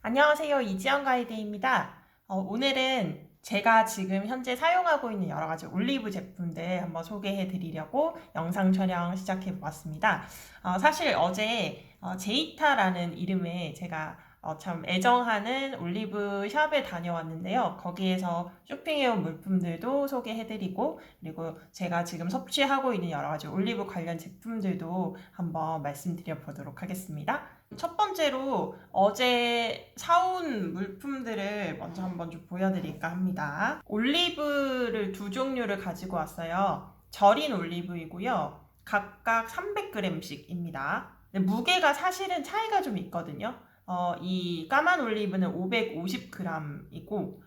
안녕하세요. 이지연 가이드입니다. 오늘은 제가 지금 현재 사용하고 있는 여러 가지 올리브 제품들 한번 소개해 드리려고 영상 촬영 시작해 보았습니다. 사실 어제 제이타라는 이름의 제가 참 애정하는 올리브 샵에 다녀왔는데요. 거기에서 쇼핑해온 물품들도 소개해 드리고, 그리고 제가 지금 섭취하고 있는 여러 가지 올리브 관련 제품들도 한번 말씀드려 보도록 하겠습니다. 첫 번째로 어제 사온 물품들을 먼저 한번 좀 보여드릴까 합니다. 올리브를 두 종류를 가지고 왔어요. 절인 올리브이고요. 각각 300g씩입니다. 무게가 사실은 차이가 좀 있거든요. 이 까만 올리브는 550g이고,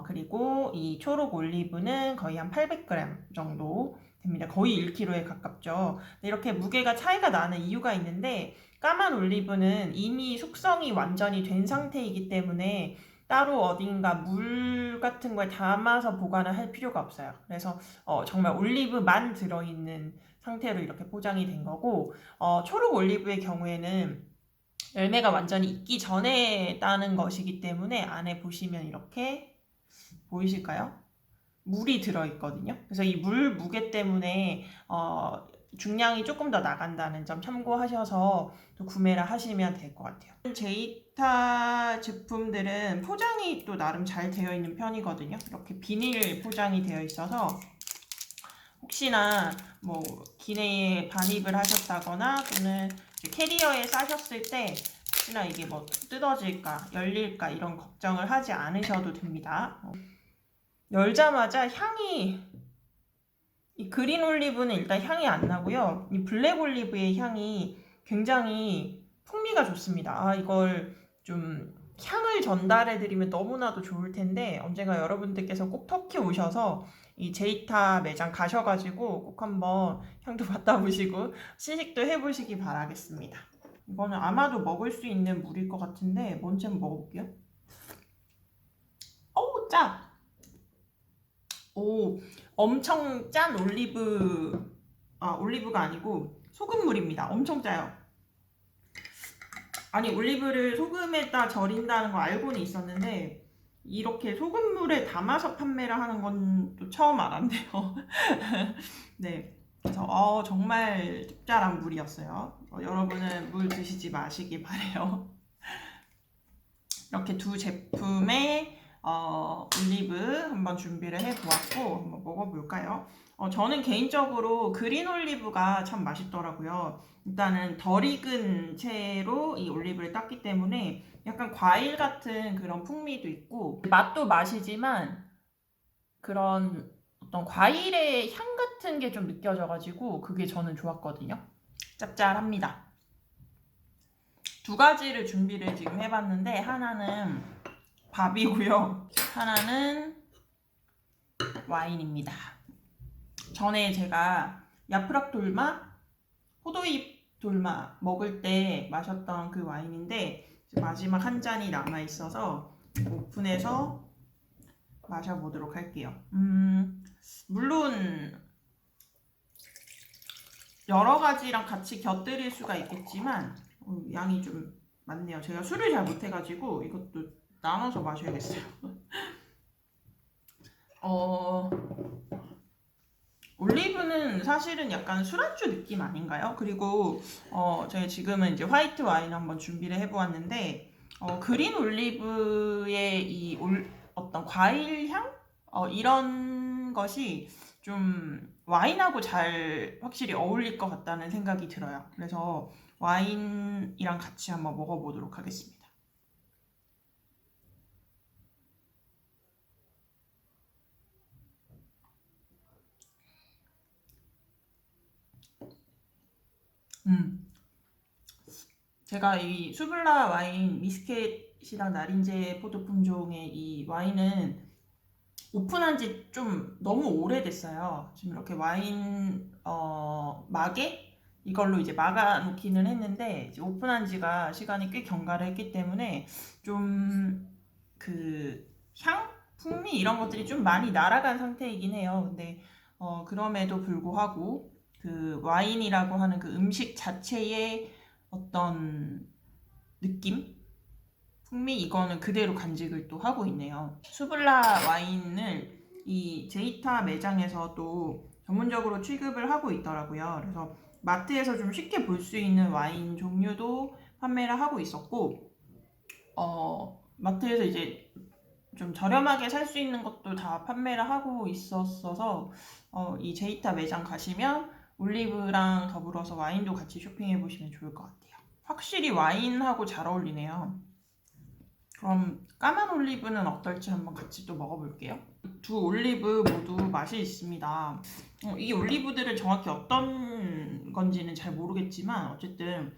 그리고 이 초록 올리브는 거의 한 800g 정도 됩니다. 거의 1kg에 가깝죠. 이렇게 무게가 차이가 나는 이유가 있는데, 까만 올리브는 이미 숙성이 완전히 된 상태이기 때문에 따로 어딘가 물 같은 걸 담아서 보관을 할 필요가 없어요. 그래서 정말 올리브만 들어있는 상태로 이렇게 포장이 된 거고, 초록 올리브의 경우에는 열매가 완전히 익기 전에 따는 것이기 때문에 안에 보시면 이렇게 보이실까요? 물이 들어있거든요. 그래서 이 물 무게 때문에 중량이 조금 더 나간다는 점 참고하셔서 또 구매를 하시면 될 것 같아요. 제이타 제품들은 포장이 또 나름 잘 되어 있는 편이거든요. 이렇게 비닐 포장이 되어 있어서 혹시나 뭐 기내에 반입을 하셨다거나 또는 캐리어에 싸셨을 때 혹시나 이게 뭐 뜯어질까 열릴까 이런 걱정을 하지 않으셔도 됩니다. 열자마자 향이, 이 그린 올리브는 일단 향이 안 나고요. 이 블랙 올리브의 향이 굉장히 풍미가 좋습니다. 이걸 좀 향을 전달해 드리면 너무나도 좋을 텐데 언젠가 여러분들께서 꼭 터키 오셔서 이 제이타 매장 가셔가지고 꼭 한번 향도 맡아보시고 시식도 해보시기 바라겠습니다. 이거는 아마도 먹을 수 있는 물일 것 같은데 먼저 한번 먹어볼게요. 어우, 짜! 오, 엄청 짠 올리브가 아니고 소금물입니다. 엄청 짜요. 아니, 올리브를 소금에다 절인다는 거 알고는 있었는데, 이렇게 소금물에 담아서 판매를 하는 건 또 처음 알았네요. 네. 그래서, 정말 짭짤한 물이었어요. 여러분은 물 드시지 마시기 바래요. 이렇게 두 제품의 올리브 한번 준비를 해보았고 한번 먹어볼까요? 저는 개인적으로 그린 올리브가 참 맛있더라고요. 일단은 덜 익은 채로 이 올리브를 땄기 때문에 약간 과일 같은 그런 풍미도 있고 맛도 맛이지만 그런 어떤 과일의 향 같은 게 좀 느껴져가지고 그게 저는 좋았거든요. 짭짤합니다. 두 가지를 준비를 지금 해봤는데 하나는 밥이고요. 하나는 와인입니다. 전에 제가 야프락 돌마, 포도잎 돌마 먹을 때 마셨던 그 와인인데 마지막 한 잔이 남아있어서 오픈해서 마셔보도록 할게요. 물론 여러 가지랑 같이 곁들일 수가 있겠지만 양이 좀 많네요. 제가 술을 잘 못해가지고 이것도 나눠서 마셔야겠어요. 올리브는 사실은 약간 술안주 느낌 아닌가요? 그리고 저희 지금은 이제 화이트 와인 한번 준비를 해보았는데 그린 올리브의 이 어떤 과일 향? 이런 것이 좀 와인하고 잘 확실히 어울릴 것 같다는 생각이 들어요. 그래서 와인이랑 같이 한번 먹어보도록 하겠습니다. 음. 제가 이 수블라 와인 미스켓이랑 나린제 포도 품종의 이 와인은 오픈한 지 좀 너무 오래됐어요. 지금 이렇게 와인 막에 이걸로 이제 막아 놓기는 했는데 이제 오픈한 지가 시간이 꽤 경과를 했기 때문에 좀 그 향, 풍미 이런 것들이 좀 많이 날아간 상태이긴 해요. 근데 그럼에도 불구하고 그 와인이라고 하는 그 음식 자체의 어떤 느낌? 풍미 이거는 그대로 간직을 또 하고 있네요. 수블라 와인을 이 제이타 매장에서도 전문적으로 취급을 하고 있더라고요. 그래서 마트에서 좀 쉽게 볼 수 있는 와인 종류도 판매를 하고 있었고, 마트에서 이제 좀 저렴하게 살 수 있는 것도 다 판매를 하고 있었어서 이 제이타 매장 가시면 올리브랑 더불어서 와인도 같이 쇼핑해 보시면 좋을 것 같아요. 확실히 와인하고 잘 어울리네요. 그럼 까만 올리브는 어떨지 한번 같이 또 먹어볼게요. 두 올리브 모두 맛이 있습니다. 이 올리브들은 정확히 어떤 건지는 잘 모르겠지만 어쨌든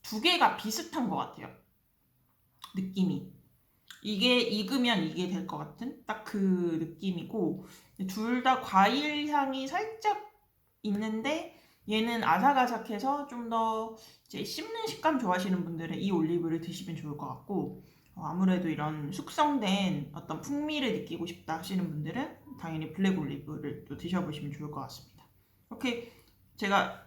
두 개가 비슷한 것 같아요. 느낌이. 이게 익으면 이게 될 것 같은 딱 그 느낌이고, 둘 다 과일 향이 살짝 있는데 얘는 아삭아삭해서 좀 더 이제 씹는 식감 좋아하시는 분들은 이 올리브를 드시면 좋을 것 같고, 아무래도 이런 숙성된 어떤 풍미를 느끼고 싶다 하시는 분들은 당연히 블랙 올리브를 또 드셔보시면 좋을 것 같습니다. 이렇게 제가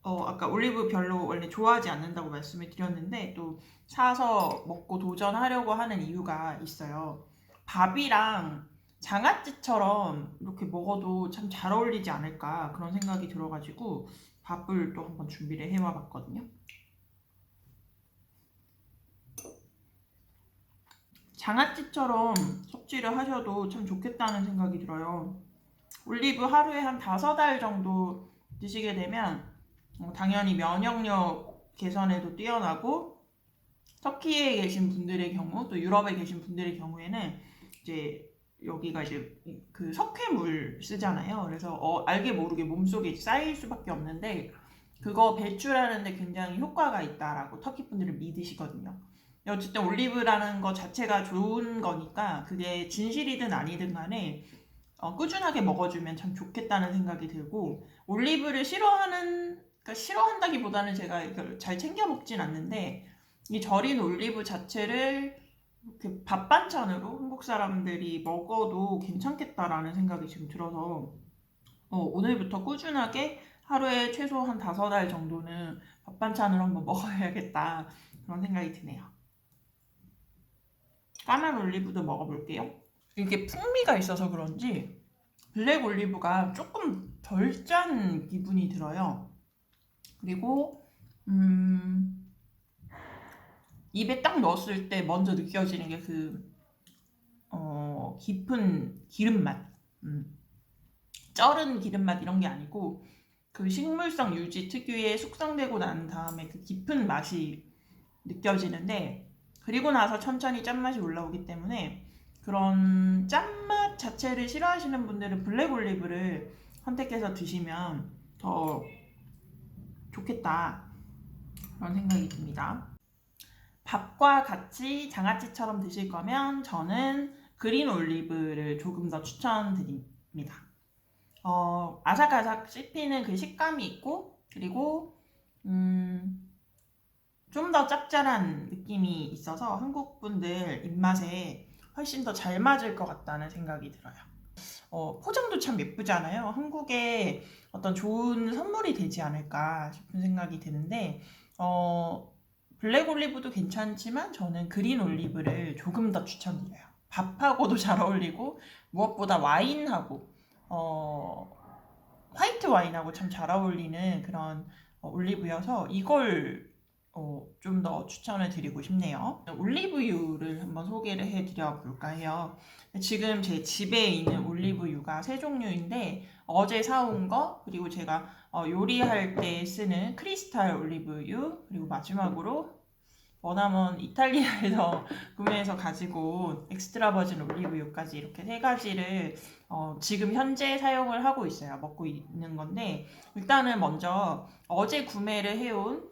아까 올리브 별로 원래 좋아하지 않는다고 말씀을 드렸는데 또 사서 먹고 도전하려고 하는 이유가 있어요. 밥이랑 장아찌처럼 이렇게 먹어도 참 잘 어울리지 않을까 그런 생각이 들어가지고 밥을 또 한번 준비를 해와 봤거든요. 장아찌처럼 섭취를 하셔도 참 좋겠다는 생각이 들어요. 올리브 하루에 한 5알 정도 드시게 되면 당연히 면역력 개선에도 뛰어나고, 터키에 계신 분들의 경우 또 유럽에 계신 분들의 경우에는 이제 여기가 이제 그 석회물 쓰잖아요. 그래서 알게 모르게 몸속에 쌓일 수밖에 없는데 그거 배출하는데 굉장히 효과가 있다라고 터키 분들은 믿으시거든요. 어쨌든 올리브라는 것 자체가 좋은 거니까 그게 진실이든 아니든 간에 꾸준하게 먹어주면 참 좋겠다는 생각이 들고, 올리브를 그러니까 싫어한다기보다는 제가 이걸 잘 챙겨 먹진 않는데 이 절인 올리브 자체를 이렇게 밥 반찬으로 한국 사람들이 먹어도 괜찮겠다라는 생각이 지금 들어서 오늘부터 꾸준하게 하루에 최소 한 5알 정도는 밥 반찬으로 한번 먹어야겠다 그런 생각이 드네요. 까만 올리브도 먹어볼게요. 이게 풍미가 있어서 그런지 블랙 올리브가 조금 덜 짠 기분이 들어요. 그리고 입에 딱 넣었을 때 먼저 느껴지는 게 깊은 기름맛, 쩔은 기름맛 이런 게 아니고 그 식물성 유지 특유의 숙성되고 난 다음에 그 깊은 맛이 느껴지는데, 그리고 나서 천천히 짠맛이 올라오기 때문에 그런 짠맛 자체를 싫어하시는 분들은 블랙 올리브를 선택해서 드시면 더 좋겠다 그런 생각이 듭니다. 밥과 같이 장아찌처럼 드실 거면 저는 그린 올리브를 조금 더 추천드립니다. 아삭아삭 씹히는 그 식감이 있고, 그리고 좀 더 짭짤한 느낌이 있어서 한국 분들 입맛에 훨씬 더 잘 맞을 것 같다는 생각이 들어요. 포장도 참 예쁘잖아요. 한국에 어떤 좋은 선물이 되지 않을까 싶은 생각이 드는데, 블랙 올리브도 괜찮지만 저는 그린 올리브를 조금 더 추천드려요. 밥하고도 잘 어울리고 무엇보다 와인하고 화이트 와인하고 참 잘 어울리는 그런 올리브여서 이걸 좀 더 추천을 드리고 싶네요. 올리브유를 한번 소개를 해드려 볼까 해요. 지금 제 집에 있는 올리브유가 세 종류인데 어제 사온 거, 그리고 제가 요리할 때 쓰는 크리스탈 올리브유, 그리고 마지막으로 머나먼 이탈리아에서 구매해서 가지고 온 엑스트라 버진 올리브유까지 이렇게 세 가지를 지금 현재 사용을 하고 있어요. 먹고 있는 건데, 일단은 먼저 어제 구매를 해온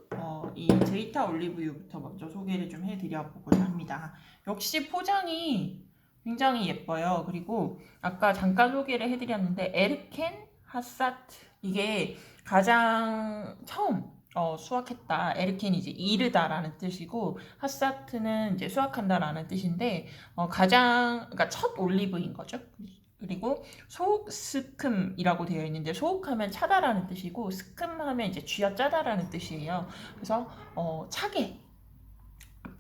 이 제이타 올리브유부터 먼저 소개를 좀 해드려 보고자 합니다. 역시 포장이 굉장히 예뻐요. 그리고 아까 잠깐 소개를 해드렸는데 에르켄 하사트, 이게 가장 처음 수확했다. 에르켄이 이제 이르다라는 뜻이고 하사트는 이제 수확한다라는 뜻인데 그러니까 첫 올리브인 거죠. 그리고 소스큼이라고 되어 있는데 소흑하면 차다라는 뜻이고 스큼하면 이제 쥐어짜다라는 뜻이에요. 그래서 차게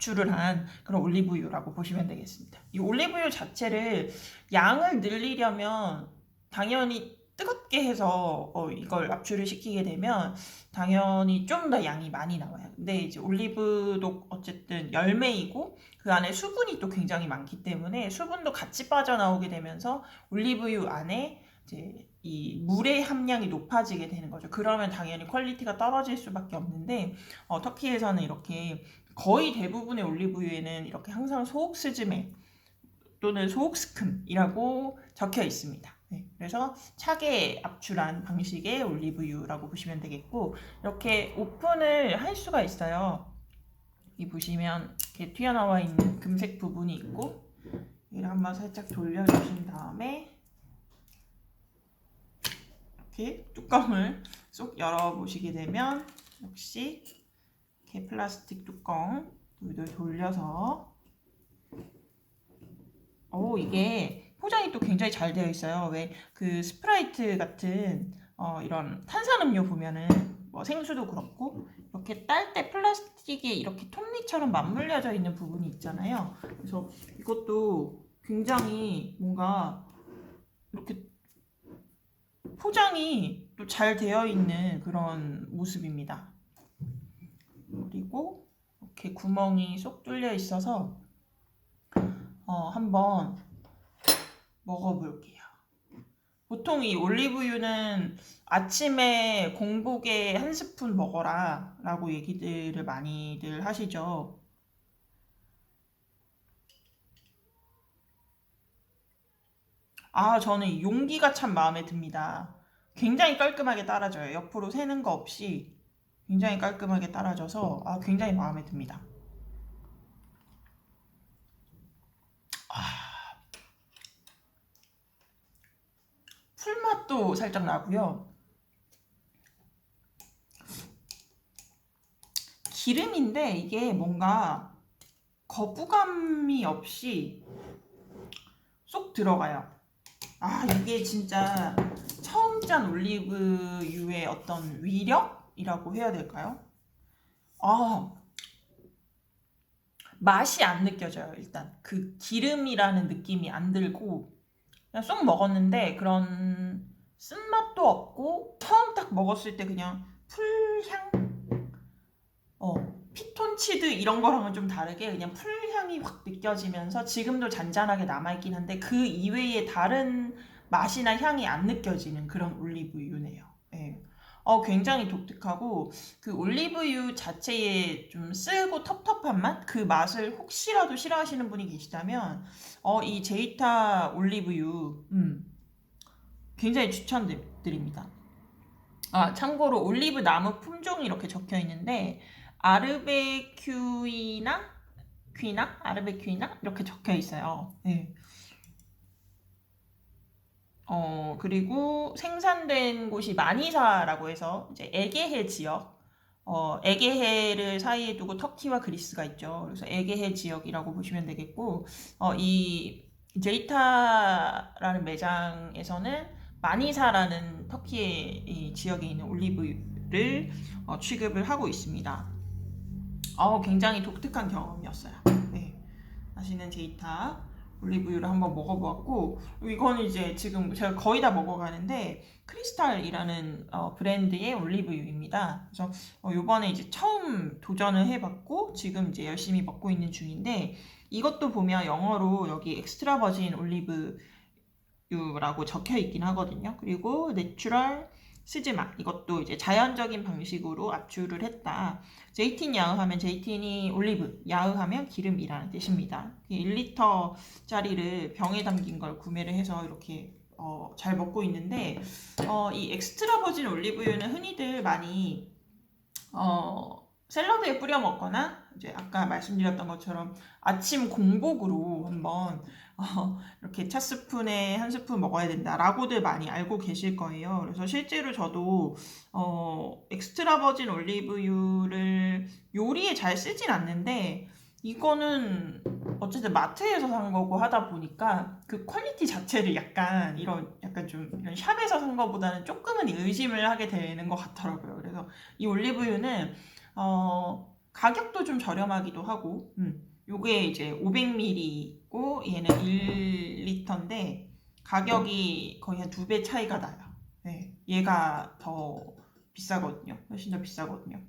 압출을 한 그런 올리브유라고 보시면 되겠습니다. 이 올리브유 자체를 양을 늘리려면 당연히 뜨겁게 해서 이걸 압출을 시키게 되면 당연히 좀 더 양이 많이 나와요. 근데 이제 올리브도 어쨌든 열매이고 그 안에 수분이 또 굉장히 많기 때문에 수분도 같이 빠져나오게 되면서 올리브유 안에 이제 이 물의 함량이 높아지게 되는 거죠. 그러면 당연히 퀄리티가 떨어질 수밖에 없는데 터키에서는 이렇게 거의 대부분의 올리브유에는 이렇게 항상 소옥스즈메 또는 소옥스큼이라고 적혀 있습니다. 네, 그래서 차게 압출한 방식의 올리브유라고 보시면 되겠고, 이렇게 오픈을 할 수가 있어요. 이 보시면 이렇게 튀어나와 있는 금색 부분이 있고, 이를 한번 살짝 돌려주신 다음에 이렇게 뚜껑을 쏙 열어보시게 되면 역시 이렇게 플라스틱 뚜껑 돌려서 이게 포장이 또 굉장히 잘 되어 있어요. 왜 그 스프라이트 같은 이런 탄산음료 보면은 뭐 생수도 그렇고 이렇게 딸 때 플라스틱에 이렇게 톱니처럼 맞물려져 있는 부분이 있잖아요. 그래서 이것도 굉장히 뭔가 이렇게 포장이 또 잘 되어 있는 그런 모습입니다. 그리고 이렇게 구멍이 쏙 뚫려 있어서 한번 먹어볼게요. 보통 이 올리브유는 아침에 공복에 한 스푼 먹어라 라고 얘기들을 많이들 하시죠. 저는 이 용기가 참 마음에 듭니다. 굉장히 깔끔하게 따라져요. 옆으로 새는 거 없이 굉장히 깔끔하게 따라져서 굉장히 마음에 듭니다. 풀맛도 살짝 나고요. 기름인데 이게 뭔가 거부감이 없이 쏙 들어가요. 이게 진짜 처음 짠 올리브유의 어떤 위력이라고 해야 될까요? 맛이 안 느껴져요. 일단 그 기름이라는 느낌이 안 들고 그냥 쏙 먹었는데 그런 쓴맛도 없고 처음 딱 먹었을 때 그냥 풀향? 피톤치드 이런 거랑은 좀 다르게 그냥 풀향이 확 느껴지면서 지금도 잔잔하게 남아있긴 한데 그 이외에 다른 맛이나 향이 안 느껴지는 그런 올리브유네요. 네. 굉장히 독특하고 그 올리브유 자체의 좀 쓰고 텁텁한 맛? 그 맛을 혹시라도 싫어하시는 분이 계시다면 이 제이타 올리브유 굉장히 추천드립니다. 참고로 올리브 나무 품종이 이렇게 적혀 있는데 아르베큐이나 이렇게 적혀 있어요. 네. 그리고 생산된 곳이 마니사라고 해서 이제 에게해 지역, 에게해를 사이에 두고 터키와 그리스가 있죠. 그래서 에게해 지역이라고 보시면 되겠고, 이 제이타라는 매장에서는 마니사라는 터키의 이 지역에 있는 올리브를 취급을 하고 있습니다. 굉장히 독특한 경험이었어요. 네. 맛있는 제이타 올리브유를 한번 먹어보았고, 이거는 이제 지금 제가 거의 다 먹어가는데 크리스탈이라는 브랜드의 올리브유입니다. 그래서 요번에 이제 처음 도전을 해봤고 지금 이제 열심히 먹고 있는 중인데, 이것도 보면 영어로 여기 엑스트라 버진 올리브유라고 적혀 있긴 하거든요. 그리고 내추럴 스즈마, 이것도 이제 자연적인 방식으로 압출을 했다. 제이틴 야흐하면 제이틴이 올리브, 야흐하면 기름이라는 뜻입니다. 1리터짜리를 병에 담긴 걸 구매를 해서 이렇게 잘 먹고 있는데, 이 엑스트라 버진 올리브유는 흔히들 많이 샐러드에 뿌려 먹거나 이제 아까 말씀드렸던 것처럼 아침 공복으로 한번 이렇게 차 스푼에 한 스푼 먹어야 된다라고들 많이 알고 계실 거예요. 그래서 실제로 저도 엑스트라 버진 올리브유를 요리에 잘 쓰진 않는데, 이거는 어쨌든 마트에서 산 거고 하다 보니까 그 퀄리티 자체를 약간 좀 이런 샵에서 산 거보다는 조금은 의심을 하게 되는 것 같더라고요. 그래서 이 올리브유는 가격도 좀 저렴하기도 하고, 요게 이제 500ml고 얘는 1리터인데 가격이 거의 한 2배 차이가 나요. 네, 얘가 더 비싸거든요. 훨씬 더 비싸거든요.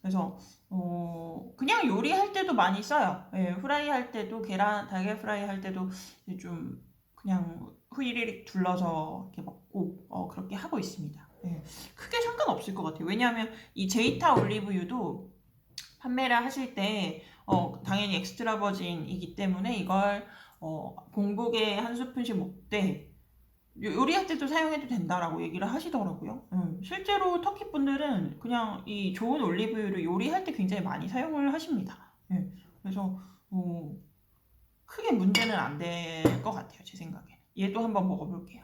그래서 그냥 요리할 때도 많이 써요. 예, 후라이 할 때도 달걀 프라이 할 때도 좀 그냥 후리릭 둘러서 이렇게 먹고 그렇게 하고 있습니다. 예, 크게 상관없을 것 같아요. 왜냐하면 이 제이타 올리브유도 판매를 하실 때 당연히 엑스트라 버진이기 때문에 이걸 공복에 한 스푼씩 먹되 요리할 때도 사용해도 된다라고 얘기를 하시더라고요. 실제로 터키 분들은 그냥 이 좋은 올리브유를 요리할 때 굉장히 많이 사용을 하십니다. 그래서 크게 문제는 안 될 것 같아요, 제 생각에. 얘도 한번 먹어볼게요.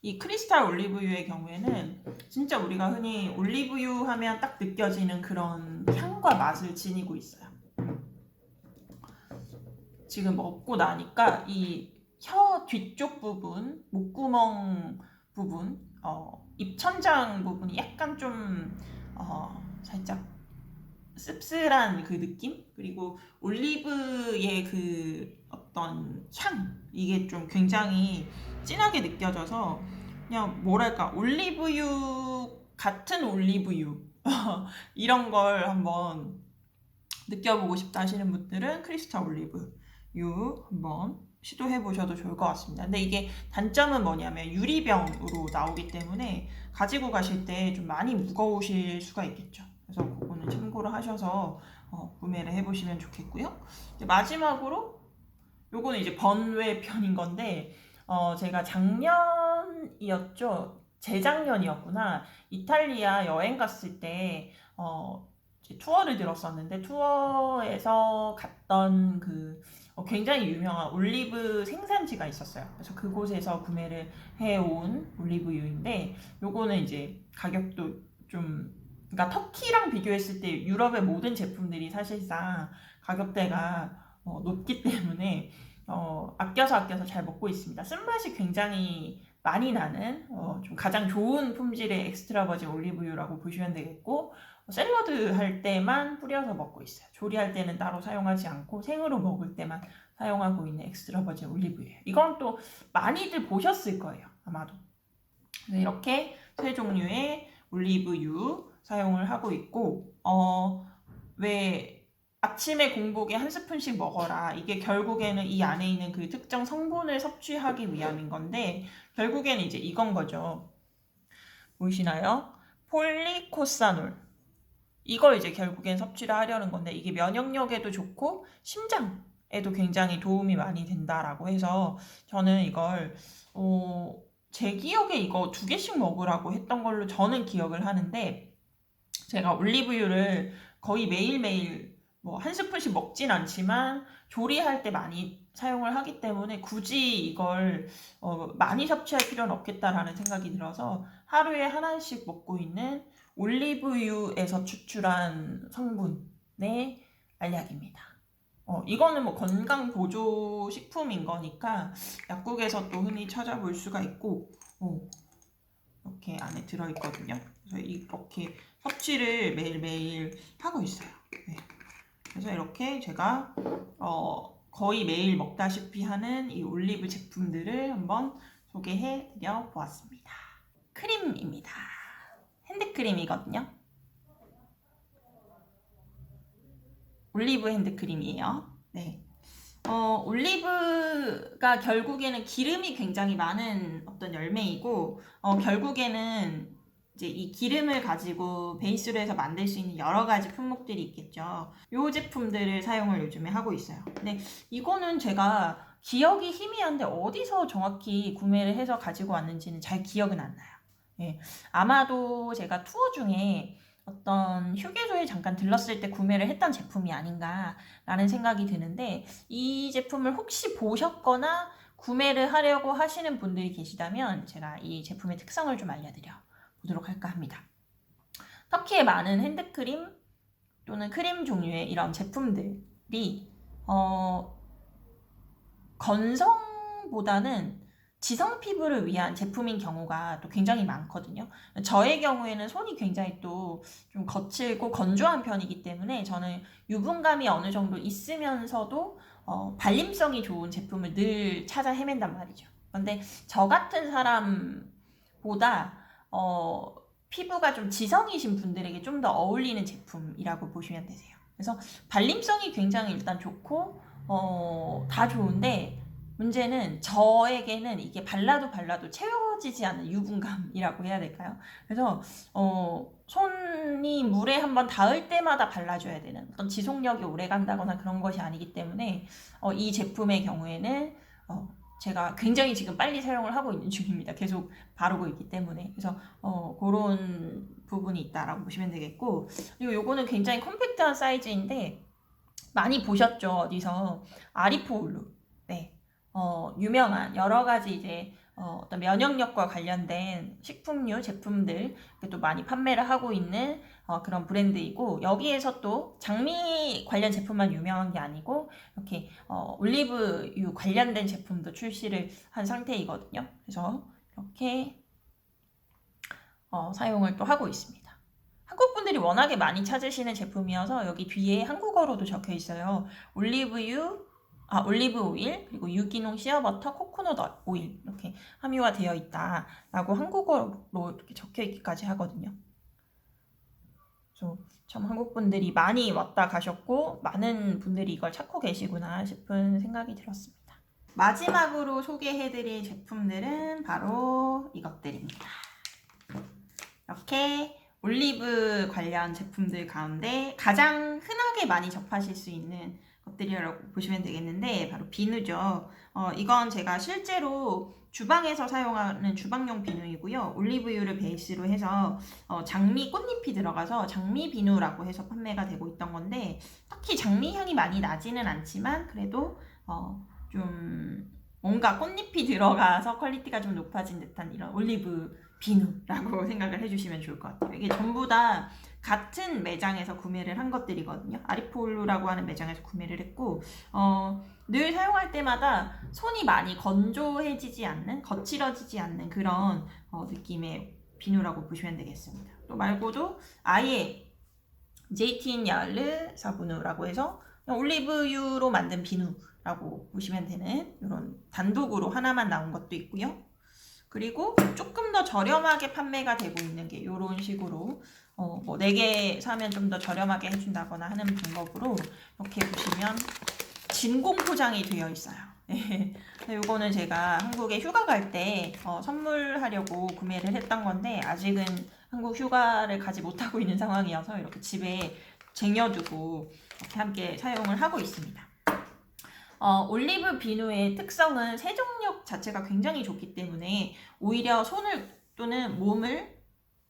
이 크리스탈 올리브유의 경우에는 진짜 우리가 흔히 올리브유 하면 딱 느껴지는 그런 향과 맛을 지니고 있어요. 지금 먹고 나니까 이 혀 뒤쪽 부분, 목구멍 부분, 입천장 부분이 약간 좀 살짝 씁쓸한 그 느낌? 그리고 올리브의 그 어떤 향, 이게 좀 굉장히 진하게 느껴져서 그냥 뭐랄까 올리브유 같은 올리브유 이런 걸 한번 느껴보고 싶다 하시는 분들은 크리스탈 올리브유 한번 시도해 보셔도 좋을 것 같습니다. 근데 이게 단점은 뭐냐면 유리병으로 나오기 때문에 가지고 가실 때 좀 많이 무거우실 수가 있겠죠. 그래서 그거는 참고를 하셔서 구매를 해보시면 좋겠고요. 이제 마지막으로 요거는 이제 번외 편인 건데 제가 작년이었죠. 재작년이었구나. 이탈리아 여행 갔을 때 투어를 들었었는데 투어에서 갔던 그 굉장히 유명한 올리브 생산지가 있었어요. 그래서 그곳에서 구매를 해온 올리브유인데 요거는 이제 가격도 좀 그러니까 터키랑 비교했을 때 유럽의 모든 제품들이 사실상 가격대가 높기 때문에 아껴서 잘 먹고 있습니다. 쓴맛이 굉장히 많이 나는 좀 가장 좋은 품질의 엑스트라 버진 올리브유라고 보시면 되겠고 샐러드 할 때만 뿌려서 먹고 있어요. 조리할 때는 따로 사용하지 않고 생으로 먹을 때만 사용하고 있는 엑스트라 버진 올리브유예요. 이건 또 많이들 보셨을 거예요. 아마도. 이렇게 세 종류의 올리브유 사용을 하고 있고 왜 아침에 공복에 한 스푼씩 먹어라. 이게 결국에는 이 안에 있는 그 특정 성분을 섭취하기 위함인 건데 결국에는 이제 이건 거죠. 보이시나요? 폴리코사놀. 이걸 이제 결국엔 섭취를 하려는 건데 이게 면역력에도 좋고 심장에도 굉장히 도움이 많이 된다라고 해서 저는 이걸 제 기억에 이거 2개씩 먹으라고 했던 걸로 저는 기억을 하는데 제가 올리브유를 거의 매일매일 뭐 한 스푼씩 먹진 않지만 조리할 때 많이 사용을 하기 때문에 굳이 이걸 많이 섭취할 필요는 없겠다라는 생각이 들어서 하루에 하나씩 먹고 있는 올리브유에서 추출한 성분의 알약입니다. 이거는 뭐 건강 보조 식품인 거니까 약국에서 또 흔히 찾아볼 수가 있고 이렇게 안에 들어있거든요. 그래서 이렇게 섭취를 매일매일 하고 있어요. 네. 그래서 이렇게 제가 거의 매일 먹다시피 하는 이 올리브 제품들을 한번 소개해 드려 보았습니다. 크림입니다. 핸드크림이거든요. 올리브 핸드크림이에요. 네. 올리브가 결국에는 기름이 굉장히 많은 어떤 열매이고, 결국에는 이제 이 기름을 가지고 베이스로 해서 만들 수 있는 여러 가지 품목들이 있겠죠. 이 제품들을 사용을 요즘에 하고 있어요. 근데 이거는 제가 기억이 희미한데 어디서 정확히 구매를 해서 가지고 왔는지는 잘 기억은 안 나요. 예. 아마도 제가 투어 중에 어떤 휴게소에 잠깐 들렀을 때 구매를 했던 제품이 아닌가라는 생각이 드는데 이 제품을 혹시 보셨거나 구매를 하려고 하시는 분들이 계시다면 제가 이 제품의 특성을 좀 알려드려 보도록 할까 합니다. 터키의 많은 핸드크림 또는 크림 종류의 이런 제품들이 건성보다는 지성 피부를 위한 제품인 경우가 또 굉장히 많거든요. 저의 경우에는 손이 굉장히 또 좀 거칠고 건조한 편이기 때문에 저는 유분감이 어느 정도 있으면서도 발림성이 좋은 제품을 늘 찾아 헤맨단 말이죠. 근데 저 같은 사람보다 피부가 좀 지성이신 분들에게 좀 더 어울리는 제품이라고 보시면 되세요. 그래서 발림성이 굉장히 일단 좋고 다 좋은데 문제는 저에게는 이게 발라도 채워지지 않는 유분감이라고 해야 될까요? 그래서 손이 물에 한번 닿을 때마다 발라줘야 되는 어떤 지속력이 오래 간다거나 그런 것이 아니기 때문에 이 제품의 경우에는 제가 굉장히 지금 빨리 사용을 하고 있는 중입니다. 계속 바르고 있기 때문에. 그래서 그런 부분이 있다라고 보시면 되겠고, 그리고 요거는 굉장히 컴팩트한 사이즈인데 많이 보셨죠? 어디서 아리포올루. 네. 유명한 여러 가지 이제 어떤 면역력과 관련된 식품류 제품들 또 많이 판매를 하고 있는 그런 브랜드이고, 여기에서 또 장미 관련 제품만 유명한 게 아니고 이렇게 올리브유 관련된 제품도 출시를 한 상태이거든요. 그래서 이렇게 사용을 또 하고 있습니다. 한국 분들이 워낙에 많이 찾으시는 제품이어서 여기 뒤에 한국어로도 적혀 있어요. 올리브 오일, 그리고 유기농 시어버터, 코코넛 오일 이렇게 함유가 되어 있다라고 한국어로 이렇게 적혀 있기까지 하거든요. 그래서 참 한국 분들이 많이 왔다 가셨고 많은 분들이 이걸 찾고 계시구나 싶은 생각이 들었습니다. 마지막으로 소개해드릴 제품들은 바로 이것들입니다. 이렇게 올리브 관련 제품들 가운데 가장 흔하게 많이 접하실 수 있는 것들이라고 보시면 되겠는데 바로 비누죠. 이건 제가 실제로 주방에서 사용하는 주방용 비누이고요. 올리브유를 베이스로 해서 장미 꽃잎이 들어가서 장미 비누라고 해서 판매가 되고 있던 건데 딱히 장미 향이 많이 나지는 않지만 그래도 좀 뭔가 꽃잎이 들어가서 퀄리티가 좀 높아진 듯한 이런 올리브 비누라고 생각을 해주시면 좋을 것 같아요. 이게 전부 다 같은 매장에서 구매를 한 것들이거든요. 아리폴루라고 하는 매장에서 구매를 했고 늘 사용할 때마다 손이 많이 건조해지지 않는, 거칠어지지 않는 그런 느낌의 비누라고 보시면 되겠습니다. 또 말고도 아예 제이틴 야르 사부누라고 해서 올리브유로 만든 비누라고 보시면 되는 이런 단독으로 하나만 나온 것도 있고요. 그리고 조금 더 저렴하게 판매가 되고 있는 게 이런 식으로 뭐 4개 사면 좀 더 저렴하게 해준다거나 하는 방법으로 이렇게 보시면 진공 포장이 되어 있어요. 이거는 제가 한국에 휴가 갈 때 선물하려고 구매를 했던 건데 아직은 한국 휴가를 가지 못하고 있는 상황이어서 이렇게 집에 쟁여두고 이렇게 함께 사용을 하고 있습니다. 올리브 비누의 특성은 세정력 자체가 굉장히 좋기 때문에 오히려 손을 또는 몸을,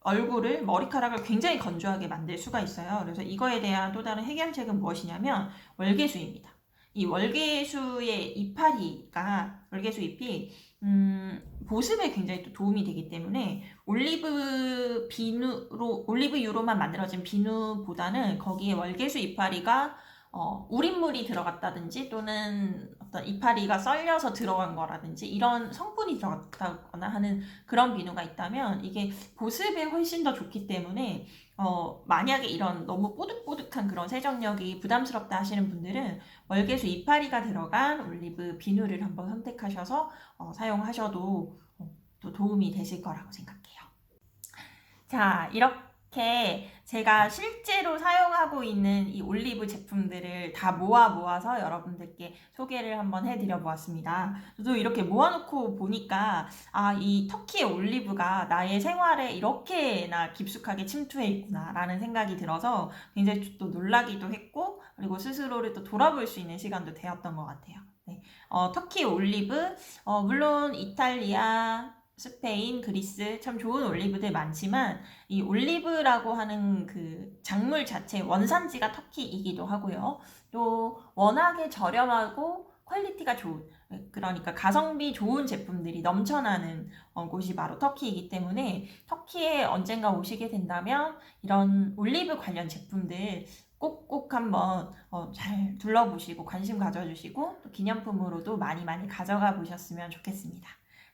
얼굴을, 머리카락을 굉장히 건조하게 만들 수가 있어요. 그래서 이거에 대한 또 다른 해결책은 무엇이냐면 월계수입니다. 이 월계수의 월계수 잎이 보습에 굉장히 또 도움이 되기 때문에 올리브유로만 만들어진 비누보다는 거기에 월계수 이파리가 우린물이 들어갔다든지 또는 어떤 이파리가 썰려서 들어간 거라든지 이런 성분이 들어갔다거나 하는 그런 비누가 있다면 이게 보습에 훨씬 더 좋기 때문에 만약에 이런 너무 뽀득뽀득한 그런 세정력이 부담스럽다 하시는 분들은 월계수 이파리가 들어간 올리브 비누를 한번 선택하셔서 사용하셔도 또 도움이 되실 거라고 생각해요. 자, 이렇게 제가 실제로 사용하고 있는 이 올리브 제품들을 다 모아서 여러분들께 소개를 한번 해드려 보았습니다. 저도 이렇게 모아놓고 보니까 이 터키의 올리브가 나의 생활에 이렇게나 깊숙하게 침투해 있구나 라는 생각이 들어서 굉장히 또 놀라기도 했고 그리고 스스로를 또 돌아볼 수 있는 시간도 되었던 것 같아요. 네. 터키 올리브, 물론 이탈리아, 스페인, 그리스 참 좋은 올리브들 많지만 이 올리브라고 하는 그 작물 자체 원산지가 터키이기도 하고요. 또 워낙에 저렴하고 퀄리티가 좋은, 그러니까 가성비 좋은 제품들이 넘쳐나는 곳이 바로 터키이기 때문에 터키에 언젠가 오시게 된다면 이런 올리브 관련 제품들 꼭 한번 잘 둘러보시고 관심 가져주시고 또 기념품으로도 많이 가져가 보셨으면 좋겠습니다.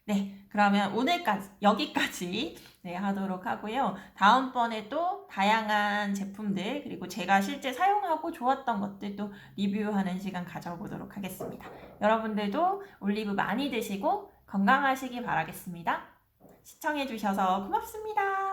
네, 그러면 오늘까지, 여기까지 네, 하도록 하고요. 다음번에 또 다양한 제품들, 그리고 제가 실제 사용하고 좋았던 것들도 리뷰하는 시간 가져보도록 하겠습니다. 여러분들도 올리브 많이 드시고 건강하시기 바라겠습니다. 시청해주셔서 고맙습니다.